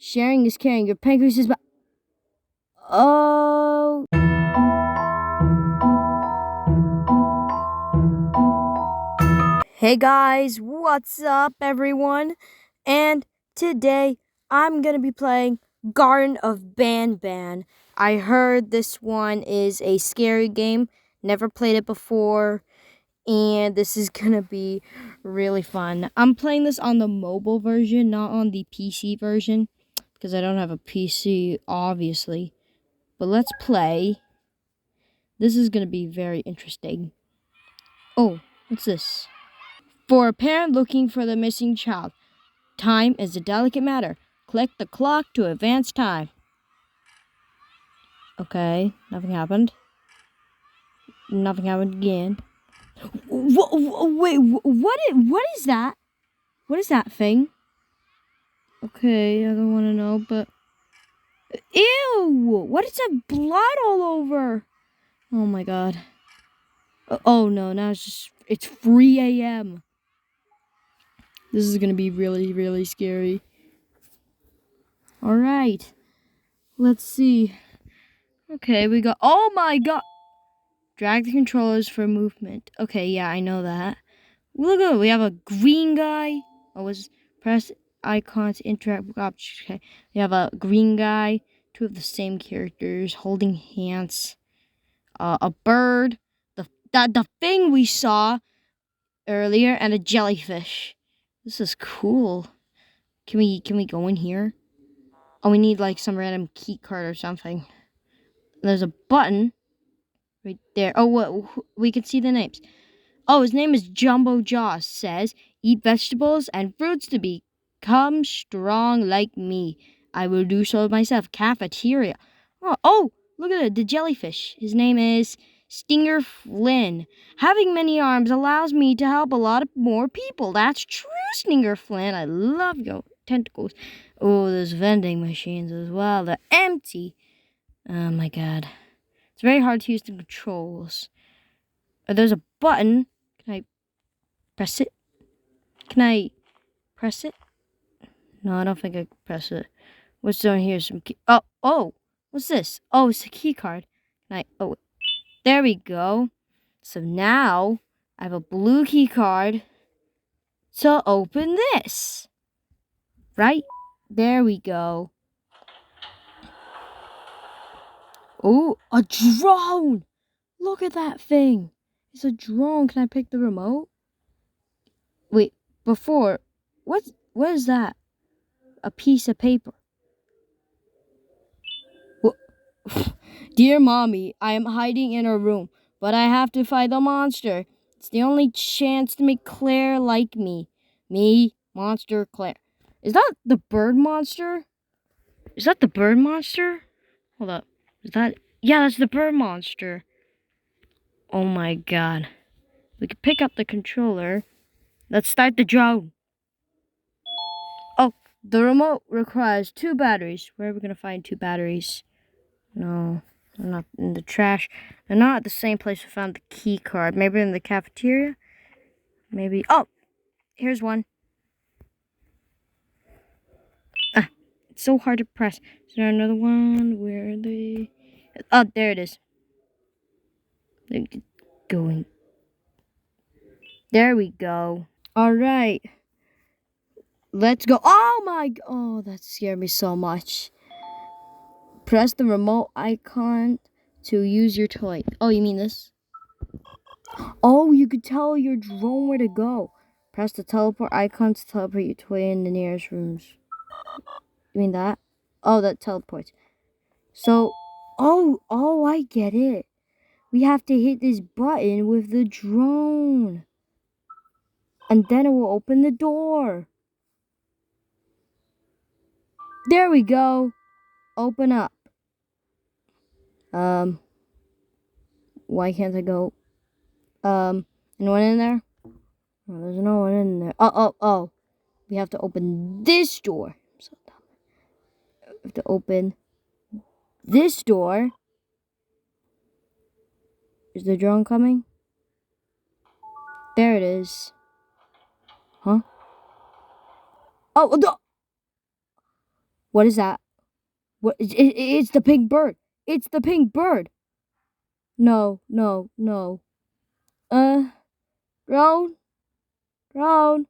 Sharing is caring. Your pancreas is... Oh... Hey guys, what's up everyone? And today I'm gonna be playing Garten of Banban. I heard this one is a scary game. Never played it before. And this is gonna be really fun. I'm playing this on the mobile version, not on the PC version. Because I don't have a PC, obviously. But let's play. This is gonna be very interesting. Oh, what's this? For a parent looking for the missing child, time is a delicate matter. Click the clock to advance time. Okay, nothing happened. Nothing happened again. Wait, what is that? What is that thing? Okay, I don't want to know, but... Ew! What is that blood all over? Oh my god. Oh no, now it's 3 a.m. This is gonna be really, really scary. Alright. Let's see. Okay, we got... Oh my god! Drag the controllers for movement. Okay, yeah, I know that. Look at it. We have a green guy. Press icon to interact with objects. Okay, we have a green guy. Two of the same characters holding hands. A bird. The thing we saw earlier, and a jellyfish. This is cool. Can we go in here? Oh, we need like some random key card or something. There's a button right there. Oh, what? We can see the names. Oh, his name is Jumbo Jaws. Says, eat vegetables and fruits to become strong like me. I will do so myself. Cafeteria. Oh, look at it. The jellyfish. His name is Stinger Flynn. Having many arms allows me to help a lot of more people. That's true, Stinger Flynn. I love your tentacles. Oh, there's vending machines as well. They're empty. Oh my god. It's very hard to use the controls. There's a button. Can I press it? Can I press it? No, I don't think I can press it. What's down here? Some key. Oh, what's this? Oh, it's a key card. Oh, there we go. So now I have a blue key card to open this. Right? There we go. Oh, a drone! Look at that thing. It's a drone. Can I pick the remote? Wait, before, what is that? A piece of paper. Dear Mommy, I am hiding in her room, but I have to fight the monster. It's the only chance to make Claire like me. Me, monster, Claire. Is that the bird monster? Is that the bird monster? Hold up. Is that... Yeah, that's the bird monster. Oh my god. We can pick up the controller. Let's start the drone. Oh, the remote requires 2 batteries. Where are we going to find 2 batteries? No, they're not in the trash. They're not at the same place we found the key card. Maybe in the cafeteria? Maybe... Oh! Here's one. It's so hard to press. Is there another one? Where are they? Oh, there it is. They're going. There we go. Alright. Let's go. Oh my... Oh, that scared me so much. Press the remote icon to use your toy. Oh, you mean this? Oh, you could tell your drone where to go. Press the teleport icon to teleport your toy in the nearest rooms. You mean that? Oh, that teleports. So, oh, I get it. We have to hit this button with the drone. And then it will open the door. There we go. Open up. Why can't I go? Anyone in there? Oh, there's no one in there. Oh. We have to open this door. I'm so dumb. We have to open this door. Is the drone coming? There it is. Huh? Oh, What is that? What? It's the pink bird. It's the pink bird. No, no, no. Drone, drone.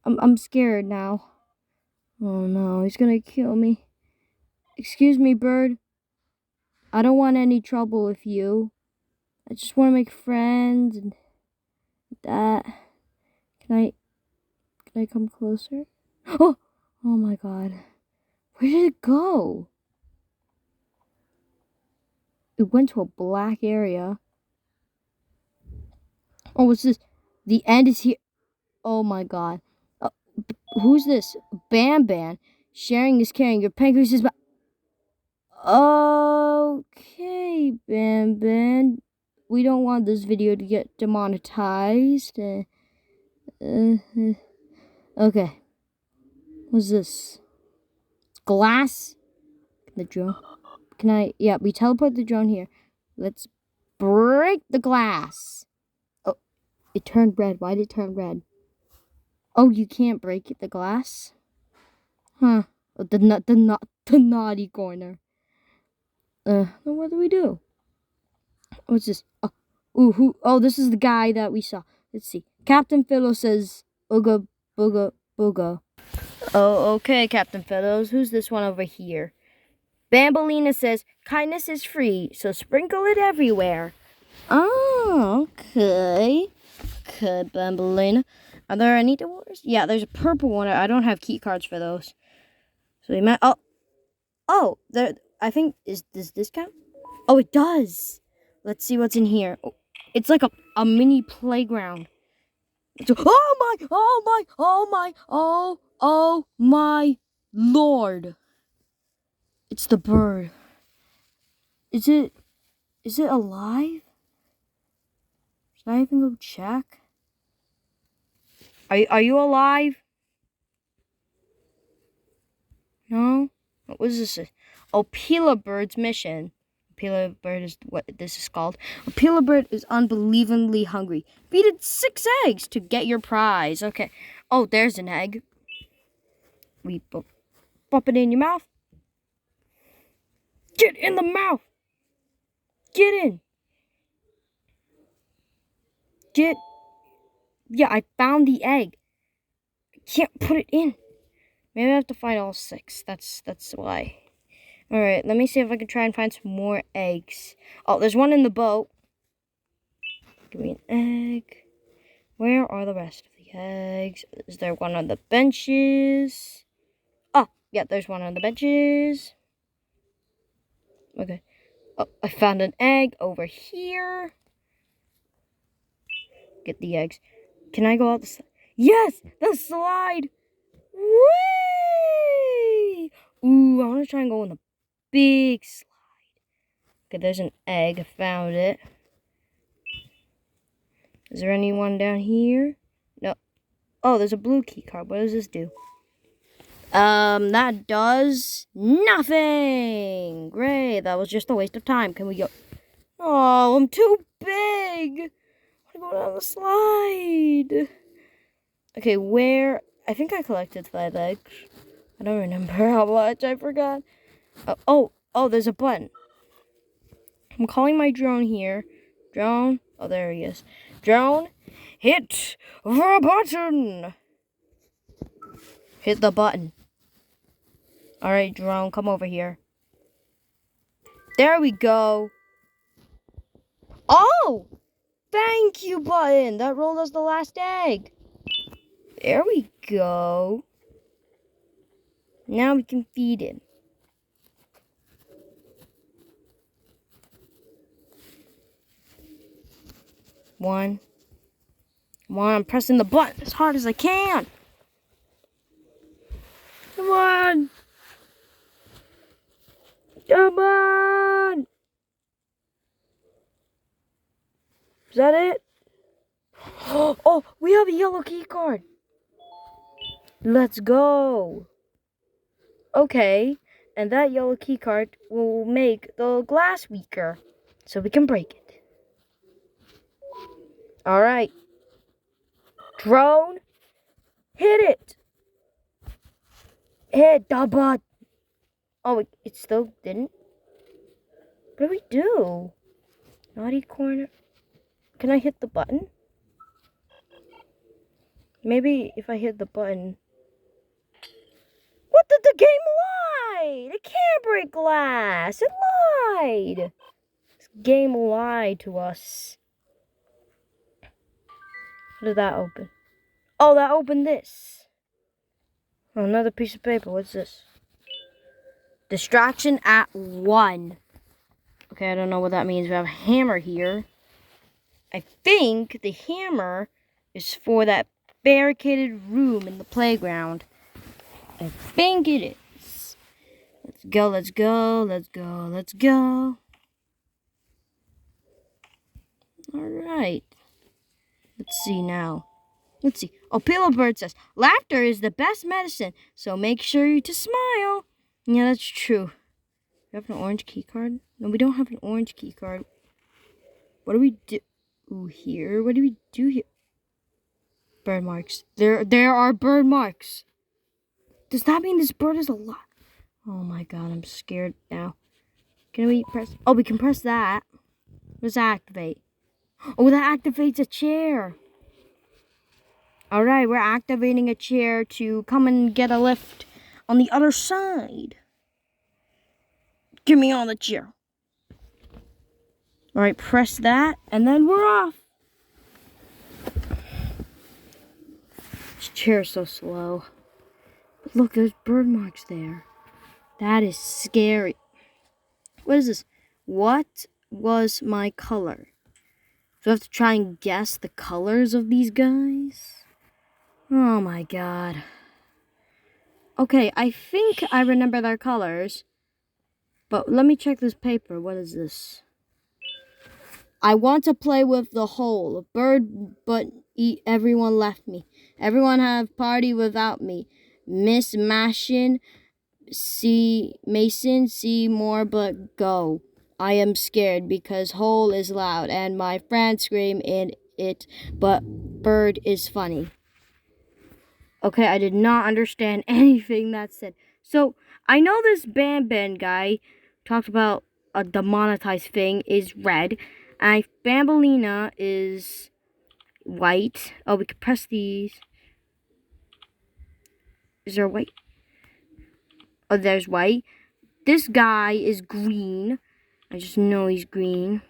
I'm scared now. Oh no, he's gonna kill me. Excuse me, bird. I don't want any trouble with you. I just want to make friends and that. Can I come closer? Oh, oh my god. Where did it go? It went to a black area. Oh, what's this? The end is here. Oh my god. Who's this? Banban. Sharing is caring. Your pancreas is. Okay, Banban. We don't want this video to get demonetized. Okay. What's this? Glass? The drone. Can I? Yeah, we teleport the drone here. Let's break the glass. Oh, it turned red. Why did it turn red? Oh, you can't break the glass? Huh. Oh, the naughty corner. What do we do? What's this? Oh, ooh, who? Oh, this is the guy that we saw. Let's see. Captain Fiddle says, "Ooga booga booga." Oh, okay, Captain Fiddles. Who's this one over here? Bambolina says, "Kindness is free, so sprinkle it everywhere." Oh, okay. Okay, Bambolina. Are there any doors? Yeah, there's a purple one. I don't have key cards for those. So we might. Oh, there. I think does this count? Oh, it does. Let's see what's in here. Oh, it's like a mini playground. Oh my! Oh my! Oh my! Oh my Lord! It's the bird. Is it alive? Should I even go check? Are you alive? No? What was this? Oh, Pila Bird's mission. Pila Bird is what this is called. A Pila Bird is unbelievably hungry. Feed it 6 eggs to get your prize. Okay. Oh, there's an egg. We pop it in your mouth. Get in the mouth. Get in. Get. Yeah, I found the egg. I can't put it in. Maybe I have to find all 6. That's why. Alright, let me see if I can try and find some more eggs. Oh, there's one in the boat. Give me an egg. Where are the rest of the eggs? Is there one on the benches? Oh, yeah, there's one on the benches. Okay. Oh, I found an egg over here. Get the eggs. Can I go out the slide? Yes, the slide. Whee! Ooh, I want to try and go in the big slide. Okay, there's an egg. I found it. Is there anyone down here? No. Oh, there's a blue key card. What does this do? That does nothing. Great. That was just a waste of time. Can we go? Oh, I'm too big. I want to go down the slide. Okay, where? I think I collected 5 eggs. I don't remember how much. I forgot. Oh, there's a button. I'm calling my drone here. Drone. Oh, there he is. Drone, hit the button. Hit the button. All right, drone, come over here. There we go. Oh, thank you, button. That rolled us the last egg. There we go. Now we can feed him. One. Come on, I'm pressing the button as hard as I can. Come on. Come on. Is that it? Oh, we have a yellow key card. Let's go. Okay, and that yellow key card will make the glass weaker, so we can break it. All right. Drone, hit it. hit the button. Oh, it still didn't? What do we do? Naughty corner. Can I hit the button? Maybe if I hit the button. What did the game lie? It can't break glass. It lied. This game lied to us. What did that open? Oh, that opened this. Oh, another piece of paper. What's this? Distraction at 1. Okay, I don't know what that means. We have a hammer here. I think the hammer is for that barricaded room in the playground. I think it is. Let's go, let's go, let's go, let's go. Alright. Let's see now. Let's see. Oh, Pillow Bird says, laughter is the best medicine, so make sure to smile. Yeah, that's true. We have an orange key card? No, we don't have an orange key card. What do we do here? What do we do here? Bird marks. There are bird marks. Does that mean this bird is alive? Oh my god, I'm scared now. Can we press? Oh, we can press that. What does that activate? Oh, that activates a chair. Alright, we're activating a chair to come and get a lift on the other side. Get me on the chair. Alright, press that, and then we're off. This chair's so slow. But look, there's bird marks there. That is scary. What is this? What was my color? So I have to try and guess the colors of these guys? Oh my god. Okay, I think I remember their colors. But let me check this paper. What is this? I want to play with the whole bird, but everyone left me. Everyone have party without me. Miss Mashin, see Mason, see more, but go. I am scared because hole is loud and my friends scream in it, but bird is funny. Okay, I did not understand anything that said. So, I know this Banban guy talked about a demonetized thing is red. And Bambalina is white. Oh, we could press these. Is there white? Oh, there's white. This guy is green. I just know he's green.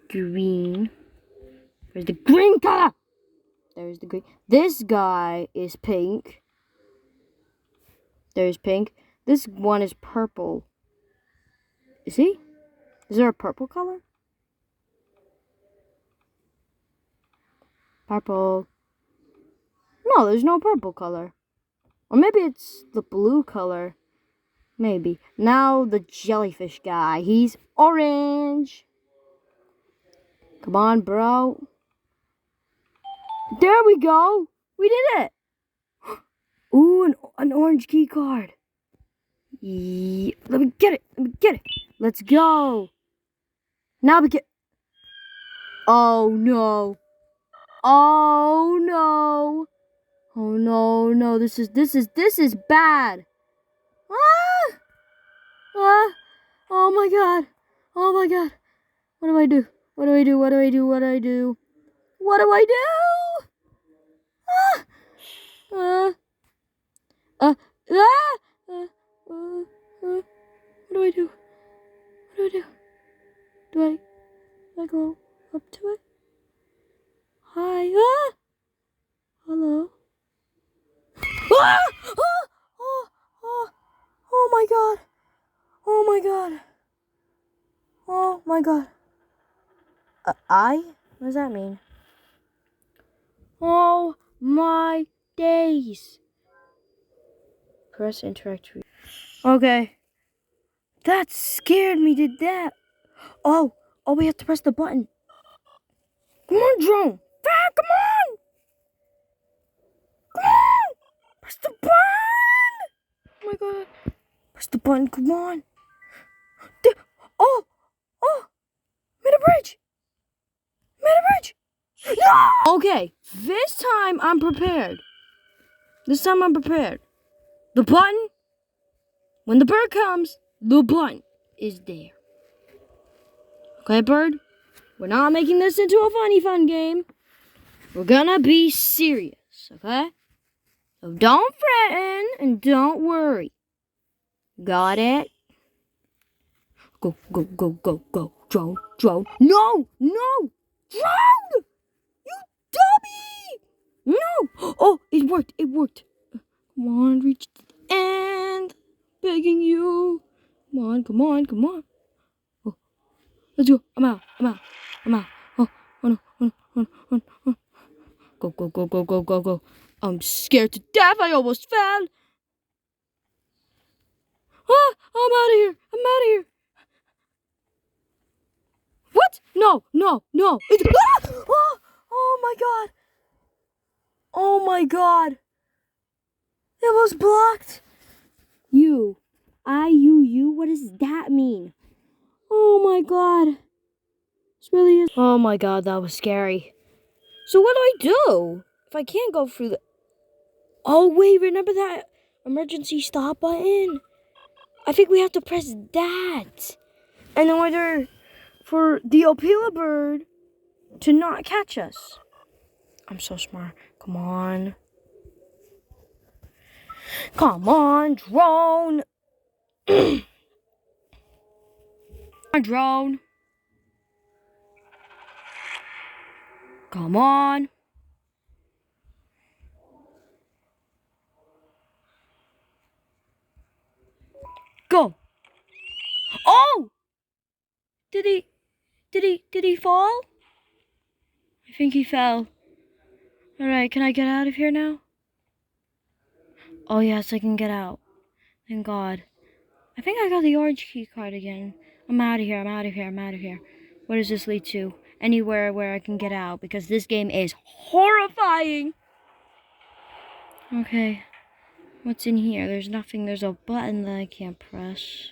Green. Where's the green color? There's the green. This guy is pink. There's pink. This one is purple. Is he? Is there a purple color? Purple. No, there's no purple color. Or maybe it's the blue color. Maybe. Now the jellyfish guy. He's orange. Come on, bro. There we go. We did it. Ooh, an orange key card. Yeah. Let me get it. Let me get it. Let's go. Now we get... Oh, no. Oh, no. Oh, no, no. This is bad. Ah! Ah! Oh, my God. Oh, my God. What do I do? What do I do? What do I do? What do I do? What do I do? Ah! Ah! What do I do? What do I do? Do I go up to it? Hi. Ah! Hello. Ah! Ah! Oh! Oh! Oh my God! Oh my God! Oh my God! What does that mean? Oh my days! Press interact. Okay. That scared me to death. Oh, we have to press the button. Come on, drone. Come on. Come on. Press the button. Oh my God. Press the button. Come on. Oh. Made a bridge. No. Okay. This time I'm prepared. the button, when the bird comes, the button is there. Okay, bird? We're not making this into a funny fun game. We're gonna be serious, okay? So don't threaten and don't worry. Got it? Go, go, go, go, go. Drone, drone. No, no! Drone! You dummy! No! Oh, it worked, it worked. Come on, reach the end. Begging you. Come on, come on, come on. Oh, let's go. I'm out, I'm out, I'm out. Oh, oh no, oh no, oh no, oh no, oh no. Go, go, go, go, go, go, go. I'm scared to death. I almost fell. Ah, I'm out of here. I'm out of here. What? No, no, no. It's, ah! Oh, oh my God. Oh my God. It was blocked. You. You. What does that mean? Oh my God. This really is. Oh my God, that was scary. So what do I do if I can't go through the... Oh wait, remember that emergency stop button? I think we have to press that in order for the Opila bird to not catch us. I'm so smart. Come on. Come on, drone. Drone. Come on. Go. Oh! Did he fall? I think he fell. All right, can I get out of here now? Oh yes, I can get out. Thank God. I think I got the orange key card again. I'm out of here. I'm out of here. I'm out of here. What does this lead to? Anywhere where I can get out, because this game is horrifying. Okay. What's in here? There's nothing. There's a button that I can't press.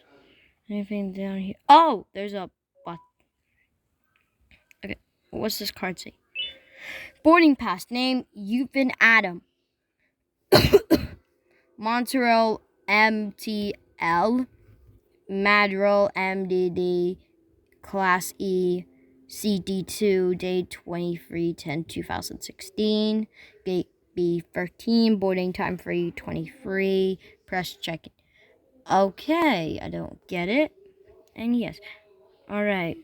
Anything down here? Oh, there's a button. Okay. What's this card say? Boarding pass. Name, Euphin Adam. Montreal MTL. Madrigal MDD. Class E. CD2, date 23/10/2016. Gate B13, boarding time for E23. Press check. Okay, I don't get it. And yes. Alright,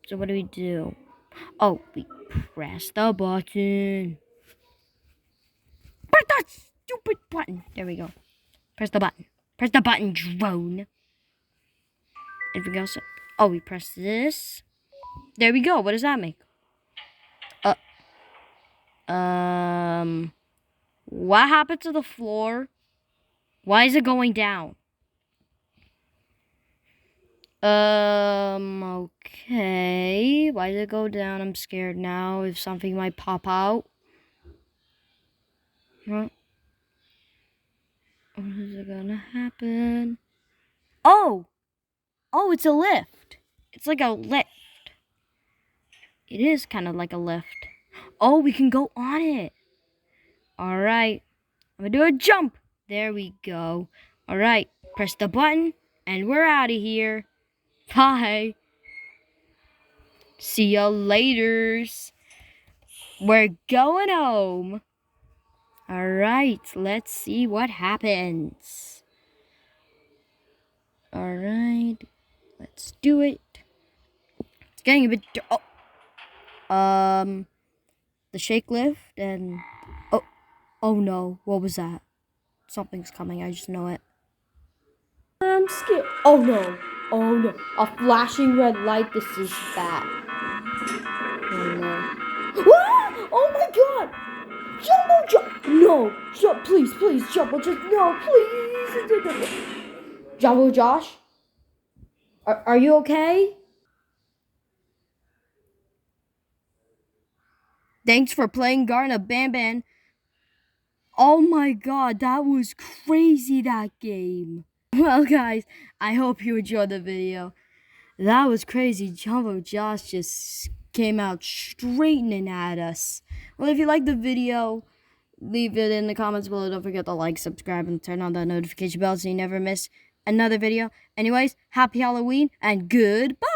so what do we do? Oh, we press the button. Press that stupid button. There we go. Press the button. Press the button, drone. Anything else? Oh, we press this. There we go. What does that make? What happened to the floor? Why is it going down? Okay. Why did it go down? I'm scared now if something might pop out. What is it gonna happen? Oh! Oh, it's a lift. It's like a lift. It is kind of like a lift. Oh, we can go on it. Alright. I'm gonna do a jump. There we go. Alright. Press the button, and we're out of here. Bye. See ya laters. We're going home. Alright, let's see what happens. Alright, let's do it. It's getting a bit... the shake lift and... Oh no, what was that? Something's coming, I just know it. I'm scared. Oh no, a flashing red light, this is bad. Oh no. Ah! Oh my God! Jump! No! Jump, please, Jumbo, just no, please! Jumbo Josh? Are you okay? Thanks for playing Garten Banban. Oh my God, that was crazy, that game. Well guys, I hope you enjoyed the video. That was crazy. Jumbo Josh just came out straightening at us. Well, if you liked the video, leave it in the comments below. Don't forget to like, subscribe, and turn on that notification bell so you never miss another video. Anyways, happy Halloween and goodbye.